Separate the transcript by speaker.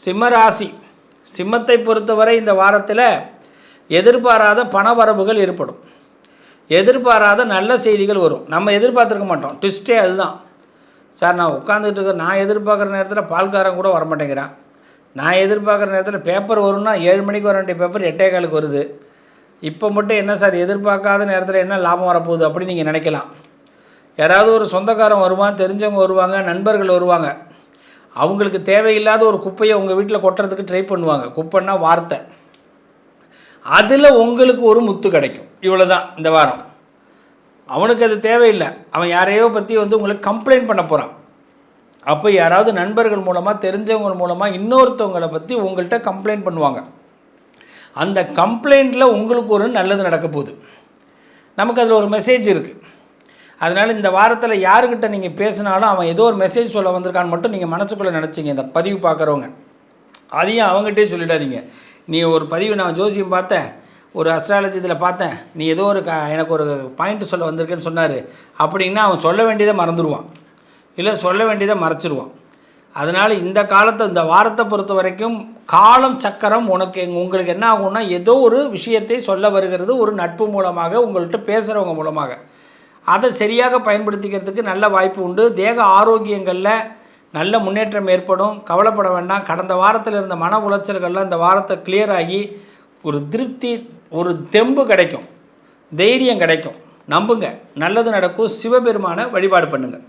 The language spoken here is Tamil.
Speaker 1: சிம்ம ராசி, சிம்மத்தை பொறுத்தவரை இந்த வாரத்தில் எதிர்பாராத பண வரவுகள் ஏற்படும். எதிர்பாராத நல்ல செய்திகள் வரும். நம்ம எதிர்பார்த்துருக்க மாட்டோம். ட்விஸ்ட்டே அதுதான். சார் நான் உட்காந்துட்டு இருக்க, நான் எதிர்பார்க்குற நேரத்தில் பால்காரன் கூட வரமாட்டேங்கிறான். நான் எதிர்பார்க்குற நேரத்தில் பேப்பர் வரும்னா 7 மணிக்கு வர வேண்டிய பேப்பர் 8:15 வருது. இப்போ மட்டும் என்ன சார் எதிர்பார்க்காத நேரத்தில் என்ன லாபம் வரப்போகுது அப்படின்னு நீங்கள் நினைக்கலாம். யாராவது ஒரு சொந்தக்காரன் வருவான், தெரிஞ்சவங்க வருவாங்க, நண்பர்கள் வருவாங்க. அவங்களுக்கு தேவையில்லாத ஒரு குப்பையை உங்கள் வீட்டில் கொட்டுறதுக்கு ட்ரை பண்ணுவாங்க. குப்பைன்னா வார்த்தை. அதில் உங்களுக்கு ஒரு முத்து கிடைக்கும். இவ்வளோ தான் இந்த வாரம். அவனுக்கு அது தேவையில்லை. அவன் யாரையோ பற்றி உங்களுக்கு கம்ப்ளைண்ட் பண்ண போகிறான். அப்போ யாராவது நண்பர்கள் மூலமாக, தெரிஞ்சவங்க மூலமாக இன்னொருத்தவங்களை பற்றி உங்கள்கிட்ட கம்ப்ளைண்ட் பண்ணுவாங்க. அந்த கம்ப்ளைண்ட்டில் உங்களுக்கு ஒரு நல்லது நடக்க போகுது. நமக்கு அதில் ஒரு மெசேஜ் இருக்குது. அதனால் இந்த வாரத்தில் யாருக்கிட்ட நீங்கள் பேசினாலும் அவன் ஏதோ ஒரு மெசேஜ் சொல்ல வந்திருக்கான்னு மட்டும் நீங்கள் மனசுக்குள்ளே நினச்சிங்க. இந்த பதிவு பார்க்குறவங்க அதையும் அவங்ககிட்டே சொல்லிடாதீங்க. நீ ஒரு பதிவு நான் ஜோசியம் பார்த்தேன், ஒரு அஸ்ட்ராலஜி இதில் பார்த்தேன், நீ ஏதோ ஒரு எனக்கு ஒரு பாயிண்ட் சொல்ல வந்திருக்கேன்னு சொன்னார் அப்படின்னா அவன் சொல்ல வேண்டியதை மறந்துடுவான், இல்லை சொல்ல வேண்டியதை மறைச்சிடுவான். அதனால் இந்த காலத்தை, இந்த வாரத்தை பொறுத்த வரைக்கும் காலம் சக்கரம் உங்களுக்கு என்ன ஆகும்னா, ஏதோ ஒரு விஷயத்தை சொல்ல வருகிறது ஒரு நட்பு மூலமாக, உங்கள்கிட்ட பேசுகிறவங்க மூலமாக. அதை சரியாக பயன்படுத்திக்கிறதுக்கு நல்ல வாய்ப்பு உண்டு. தேக ஆரோக்கியங்களில் நல்ல முன்னேற்றம் ஏற்படும். கவலைப்பட வேண்டாம். கடந்த வாரத்தில் இருந்த மன உளைச்சல்கள்லாம் இந்த வாரத்தை கிளியர் ஆகி ஒரு திருப்தி, ஒரு தெம்பு கிடைக்கும், தைரியம் கிடைக்கும். நம்புங்க, நல்லது நடக்கும். சிவபெருமானை வழிபாடு பண்ணுங்கள்.